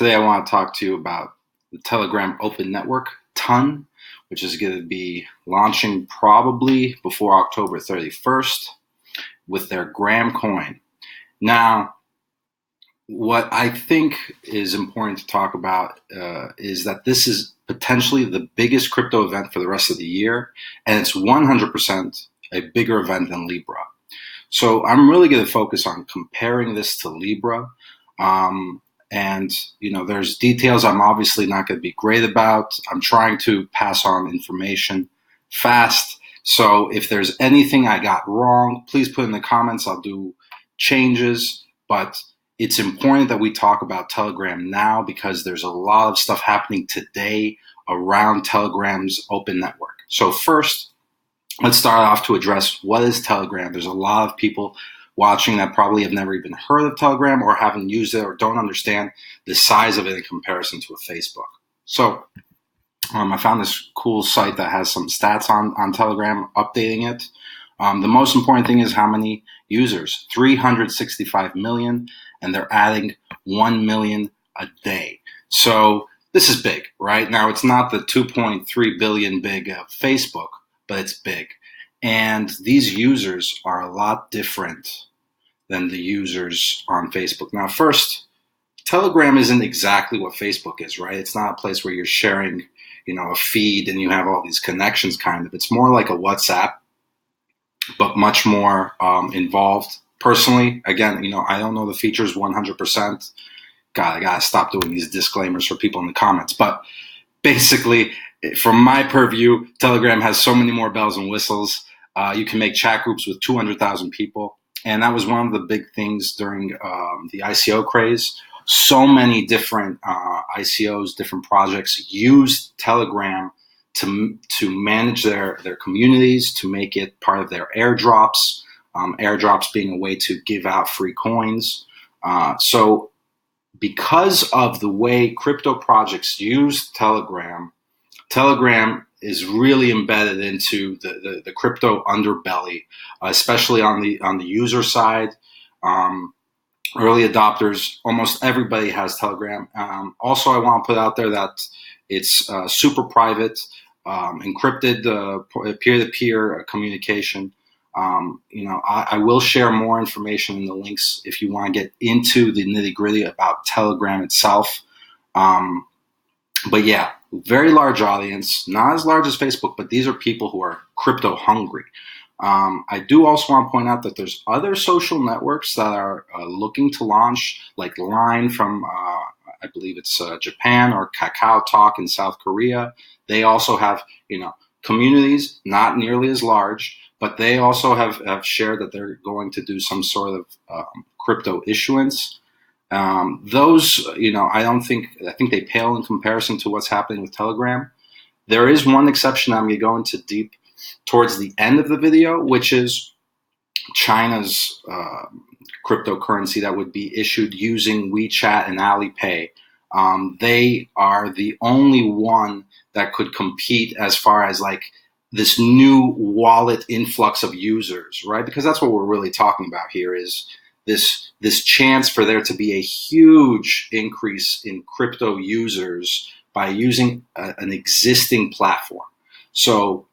Today I want to talk to you about the Telegram Open Network, TON, which is going to be launching probably before October 31st with their Gram coin. Now, what I think is important to talk about is that this is potentially the biggest crypto event for the rest of the year, and it's 100% a bigger event than Libra. So I'm really going to focus on comparing this to Libra. And, there's details I'm obviously not going to be great about. I'm trying to pass on information fast. So if there's anything I got wrong, please put in the comments. I'll do changes. But it's important that we talk about Telegram now because there's a lot of stuff happening today around Telegram's open network. So first, let's start off to address what is Telegram. There's a lot of people watching that probably have never even heard of Telegram or haven't used it or don't understand the size of it in comparison to a Facebook. So I found this cool site that has some stats on Telegram, updating it. The most important thing is how many users, 365 million, and they're adding 1 million a day. So this is big, right? Now, it's not the 2.3 billion big Facebook, but it's big. And these users are a lot different than the users on Facebook. Now, first, Telegram isn't exactly what Facebook is, right? It's not a place where you're sharing, a feed and you have all these connections kind of. It's more like a WhatsApp, but much more involved. Personally, again, I don't know the features 100%. God, I gotta stop doing these disclaimers for people in the comments. But basically, from my purview, Telegram has so many more bells and whistles. You can make chat groups with 200,000 people. And that was one of the big things during the ICO craze. So many different ICOs, different projects used Telegram to manage their communities, to make it part of their airdrops, airdrops being a way to give out free coins. So because of the way crypto projects use Telegram is really embedded into the crypto underbelly, especially on the user side. Early adopters, almost everybody has Telegram. Also, I want to put out there that it's super private, encrypted peer-to-peer communication. I will share more information in the links if you want to get into the nitty-gritty about Telegram itself. But yeah, very large audience, not as large as Facebook, but these are people who are crypto hungry. I do also want to point out that there's other social networks that are looking to launch, like Line from, I believe it's Japan, or Kakao Talk in South Korea. They also have, communities, not nearly as large, but they also have shared that they're going to do some sort of crypto issuance. Those, I think they pale in comparison to what's happening with Telegram. There is one exception I'm going to go into deep towards the end of the video, which is China's cryptocurrency that would be issued using WeChat and Alipay. They are the only one that could compete as far as like this new wallet influx of users, right? Because that's what we're really talking about here is this chance for there to be a huge increase in crypto users by using an existing platform. So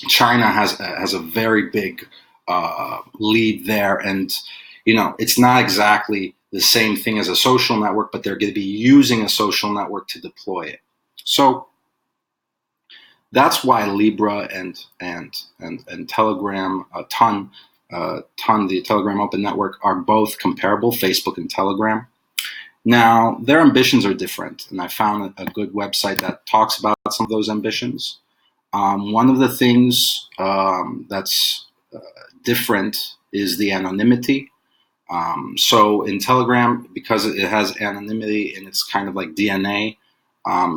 China has a very big lead there, and it's not exactly the same thing as a social network, but they're going to be using a social network to deploy it. So that's why Libra and Telegram, TON, the Telegram Open Network, are both comparable, Facebook and Telegram. Now, their ambitions are different, and I found a good website that talks about some of those ambitions. One of the things that's different is the anonymity. So in Telegram, because it has anonymity and it's kind of like DNA,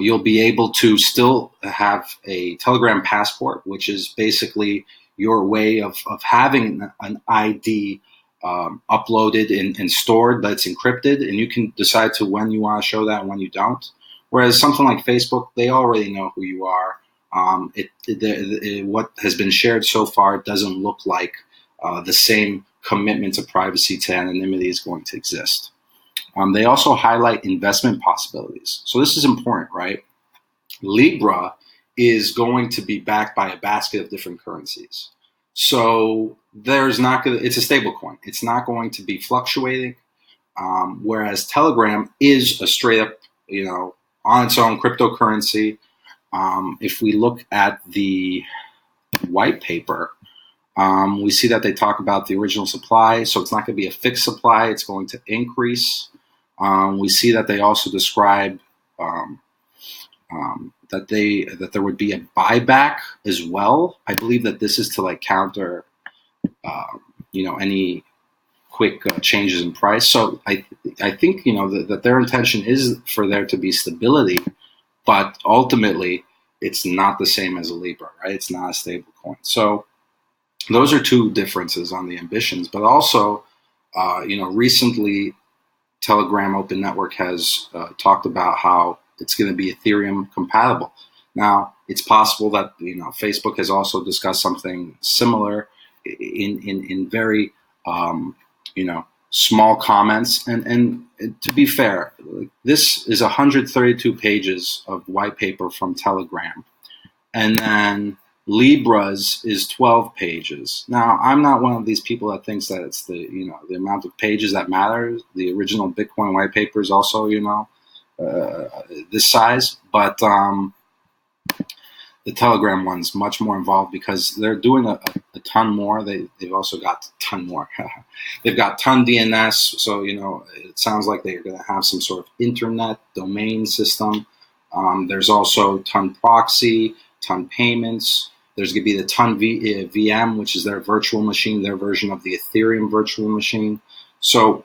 you'll be able to still have a Telegram passport, which is basically your way of having an ID uploaded and stored, but it's encrypted, and you can decide to when you want to show that and when you don't. Whereas something like Facebook, they already know who you are. What has been shared so far doesn't look like the same commitment to privacy, to anonymity is going to exist. They also highlight investment possibilities. So this is important, right? Libra is going to be backed by a basket of different currencies. So there's not going to, it's a stable coin. It's not going to be fluctuating. Whereas Telegram is a straight up, on its own cryptocurrency. If we look at the white paper, we see that they talk about the original supply. So it's not going to be a fixed supply. It's going to increase. We see that they also describe that there would be a buyback as well. I believe that this is to like counter, any quick changes in price. So I think that their intention is for there to be stability, but ultimately it's not the same as a Libra, right? It's not a stable coin. So those are two differences on the ambitions. But also, recently Telegram Open Network has talked about how it's going to be Ethereum compatible. Now, it's possible that Facebook has also discussed something similar in very small comments. And to be fair, this is 132 pages of white paper from Telegram, and then Libra's is 12 pages. Now, I'm not one of these people that thinks that it's the amount of pages that matters. The original Bitcoin white paper is also this size, but the Telegram one's much more involved because they're doing a ton more. They've also got a ton more. They've got ton DNS, so it sounds like they're going to have some sort of internet domain system. There's also ton proxy, ton payments. There's going to be the ton VM, which is their virtual machine, their version of the Ethereum virtual machine. So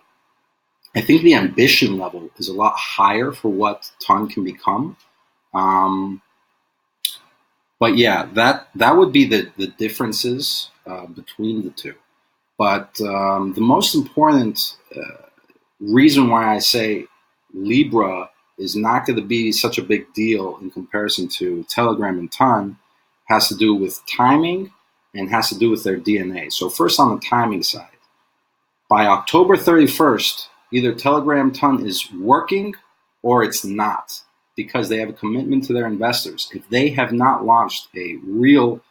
I think the ambition level is a lot higher for what ton can become. But yeah, that would be the differences between the two. But the most important reason why I say Libra is not going to be such a big deal in comparison to Telegram and Ton has to do with timing and has to do with their DNA. So first on the timing side, by October 31st, either Telegram Ton is working or it's not, because they have a commitment to their investors. If they have not launched a real,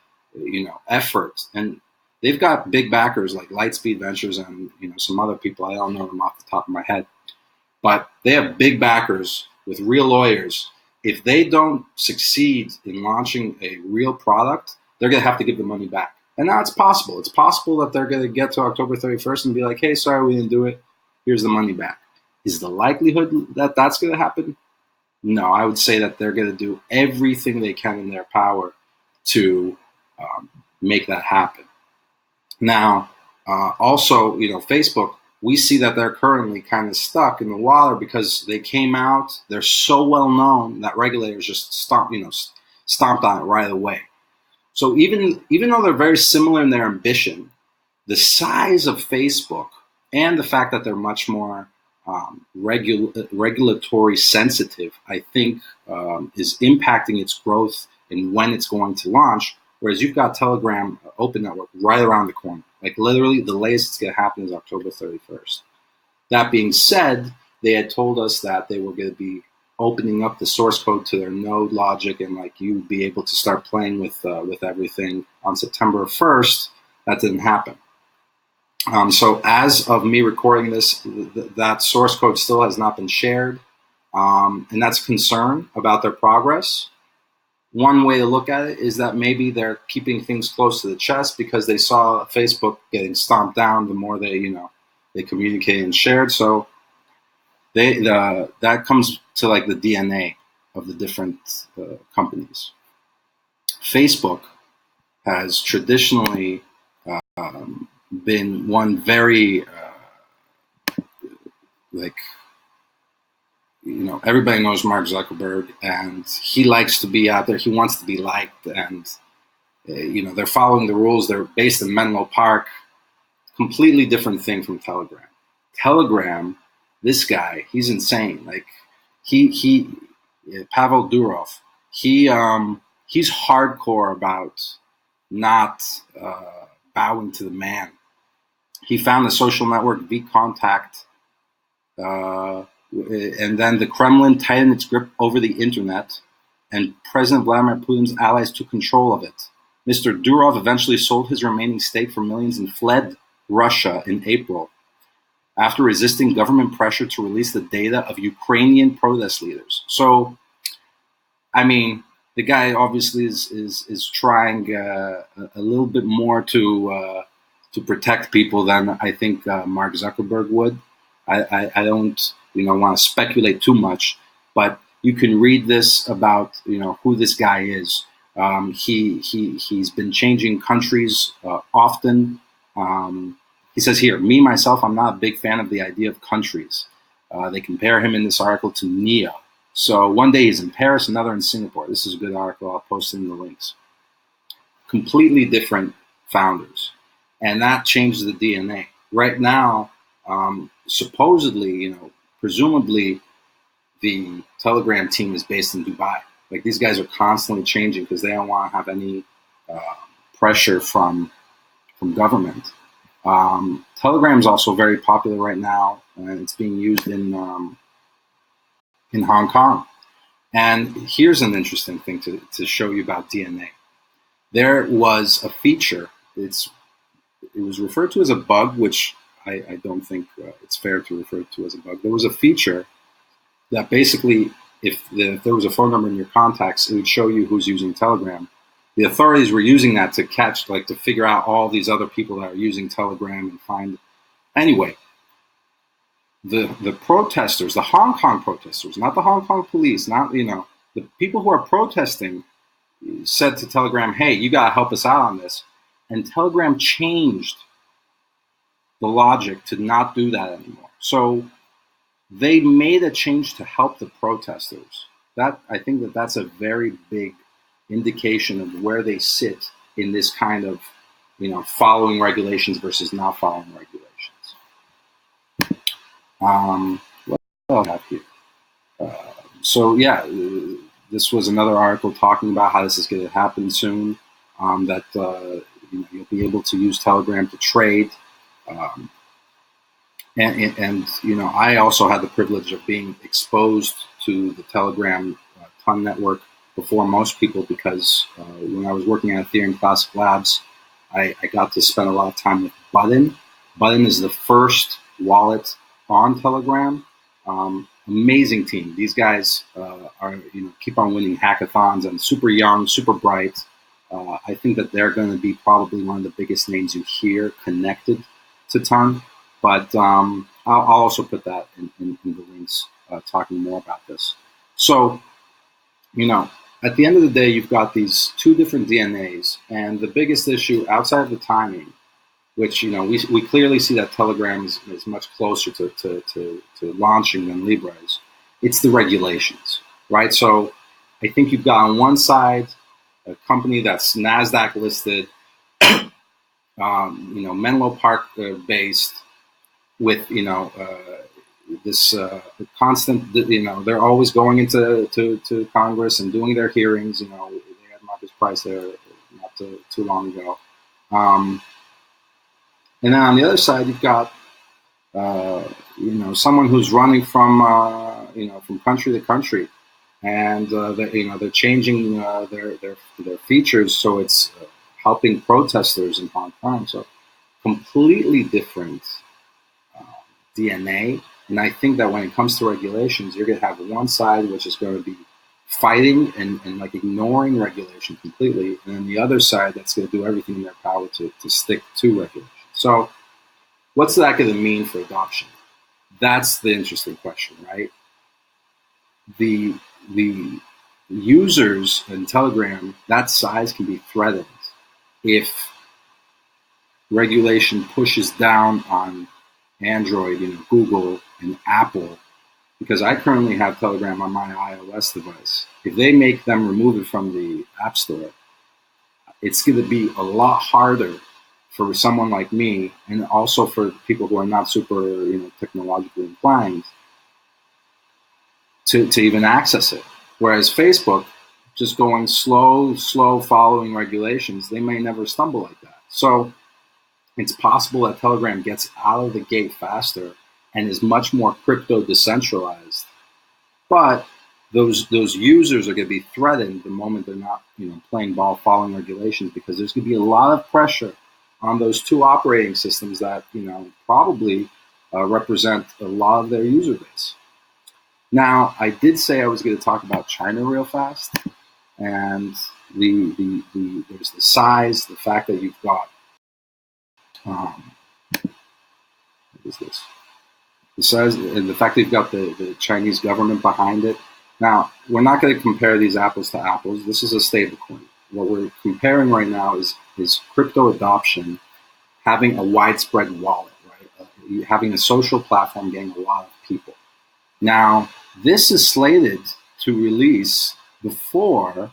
effort, and they've got big backers like Lightspeed Ventures and some other people, I don't know them off the top of my head, but they have big backers with real lawyers. If they don't succeed in launching a real product, they're going to have to give the money back. And now it's possible. It's possible that they're going to get to October 31st and be like, hey, sorry, we didn't do it. Here's the money back. Is the likelihood that that's going to happen? No, I would say that they're going to do everything they can in their power to make that happen. Now, also, Facebook, we see that they're currently kind of stuck in the water because they came out, they're so well known that regulators just stomped on it right away. So even though they're very similar in their ambition, the size of Facebook and the fact that they're much more regulatory sensitive, I think, is impacting its growth and when it's going to launch. Whereas you've got Telegram Open Network right around the corner. Like literally the latest it's going to happen is October 31st. That being said, they had told us that they were going to be opening up the source code to their node logic and like you be able to start playing with everything on September 1st. That didn't happen. So as of me recording this, that source code still has not been shared. And that's a concern about their progress. One way to look at it is that maybe they're keeping things close to the chest because they saw Facebook getting stomped down the more they communicated and shared. So that comes to like the DNA of the different companies. Facebook has traditionally been one very everybody knows Mark Zuckerberg, and he likes to be out there. He wants to be liked, and they're following the rules. They're based in Menlo Park. Completely different thing from Telegram. Telegram, this guy, he's insane. Like he Pavel Durov, he's hardcore about not bowing to the man. He found the social network VKontakte And then the Kremlin tightened its grip over the internet, and President Vladimir Putin's allies took control of it. Mr. Durov eventually sold his remaining stake for millions and fled Russia in April after resisting government pressure to release the data of Ukrainian protest leaders. So, I mean, the guy obviously is trying a little bit more to protect people than I think Mark Zuckerberg would. I don't want to speculate too much, but you can read this about who this guy is. He's been changing countries often. He says here, me myself, I'm not a big fan of the idea of countries. They compare him in this article to Neo. So one day he's in Paris, another in Singapore. This is a good article. I'll post it in the links. Completely different founders, and that changes the DNA. Right now, supposedly, presumably, the Telegram team is based in Dubai. Like, these guys are constantly changing because they don't want to have any pressure from government. Telegram is also very popular right now, and it's being used in Hong Kong. And here's an interesting thing to show you about DNA. There was a feature. It was referred to as a bug, which I don't think it's fair to refer to as a bug. There was a feature that basically, if there was a phone number in your contacts, it would show you who's using Telegram. The authorities were using that to to figure out all these other people that are using Telegram and find. Anyway, the protesters, the Hong Kong protesters, not the Hong Kong police, not the people who are protesting, said to Telegram, "Hey, you got to help us out on this." And Telegram changed the logic to not do that anymore. So they made a change to help the protesters. I think that's a very big indication of where they sit in this kind of, following regulations versus not following regulations. What else I have here? So yeah, this was another article talking about how this is going to happen soon. That you'll be able to use Telegram to trade. And I also had the privilege of being exposed to the Telegram Ton network before most people, because when I was working at Ethereum Classic Labs, I got to spend a lot of time with Button. Button is the first wallet on Telegram. Amazing team. These guys are keep on winning hackathons and super young, super bright. I think that they're going to be probably one of the biggest names you hear connected to Ton. But I'll also put that in the links talking more about this. So, at the end of the day, you've got these two different DNAs, and the biggest issue outside of the timing, which we clearly see that Telegram is much closer to launching than Libra is. It's the regulations, right? So I think you've got on one side a company that's NASDAQ listed, Menlo Park based, with this constant, they're always going to Congress and doing their hearings. They had Marcus Price there not too long ago. And then on the other side, you've got someone who's running from from country to country, and they're changing their features, so it's helping protesters in Hong Kong. So completely different DNA. And I think that when it comes to regulations, you're going to have one side which is going to be fighting and like ignoring regulation completely, and then the other side that's going to do everything in their power to stick to regulation. So what's that going to mean for adoption? That's the interesting question, right? The users in Telegram, that size can be threatened if regulation pushes down on Android, Google and Apple, because I currently have Telegram on my iOS device. If they make them remove it from the App Store, it's going to be a lot harder for someone like me, and also for people who are not super, technologically inclined, to even access it. Whereas Facebook, just going slow, following regulations, they may never stumble like that. So it's possible that Telegram gets out of the gate faster and is much more crypto decentralized. But those users are going to be threatened the moment they're not, playing ball, following regulations, because there's going to be a lot of pressure on those two operating systems that, probably represent a lot of their user base. Now, I did say I was going to talk about China real fast, and there's the size, the fact that you've got what is this? The size and the fact that you've got the Chinese government behind it. Now, we're not going to compare these apples to apples. This is a stablecoin. What we're comparing right now is crypto adoption having a widespread wallet, right? Having a social platform getting a lot of people. Now, this is slated to release before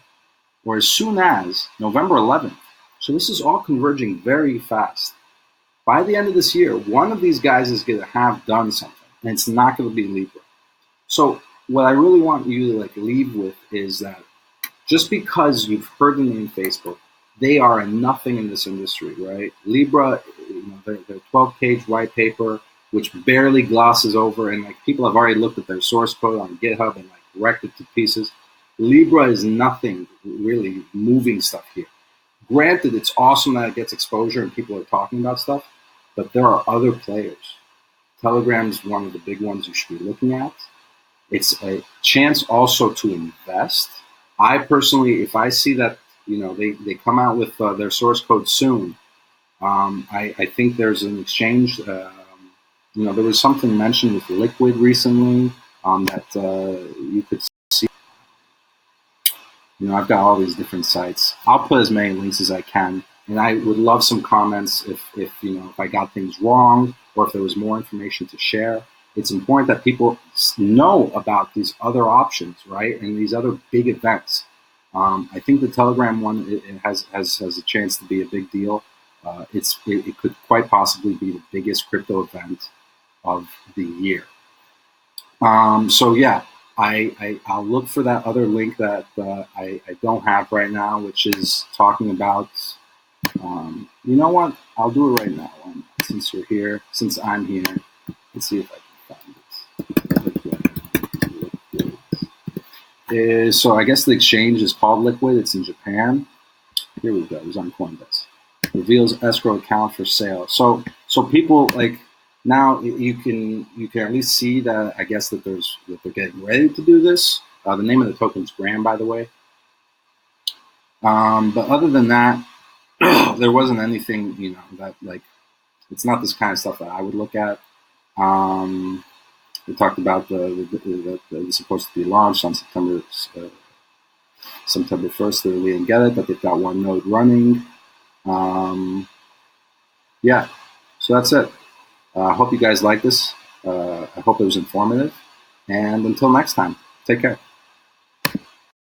or as soon as November 11th. So this is all converging very fast. By the end of this year, one of these guys is going to have done something, and it's not going to be Libra. So what I really want you to leave with is that just because you've heard the name Facebook, they are nothing in this industry, right? Libra, their 12-page white paper, which barely glosses over, and people have already looked at their source code on GitHub and wrecked it to pieces. Libra is nothing really moving stuff here. Granted, it's awesome that it gets exposure and people are talking about stuff, but there are other players. Telegram is one of the big ones you should be looking at. It's a chance also to invest. I personally, if I see that they come out with their source code soon, I think there's an exchange. There was something mentioned with Liquid recently that you could see. I've got all these different sites. I'll put as many links as I can, and I would love some comments if I got things wrong or if there was more information to share. It's important that people know about these other options, right, and these other big events. I think the Telegram one it has a chance to be a big deal. It could quite possibly be the biggest crypto event of the year. So yeah. I'll look for that other link that I don't have right now, which is talking about, you know what? I'll do it right now. Since you're here, since I'm here, let's see if I can find it. So I guess the exchange is called Liquid. It's in Japan. Here we go. It's on Coinbase. Reveals escrow account for sale. So people now you can at least see that I guess that they're getting ready to do this. The name of the token is Gram, by the way. But other than that, there wasn't anything that it's not this kind of stuff that I would look at. We talked about the it's supposed to be launched on September 1st. They didn't get it, but they've got one node running. Yeah, so that's it. I hope you guys like this. I hope it was informative. And until next time, take care.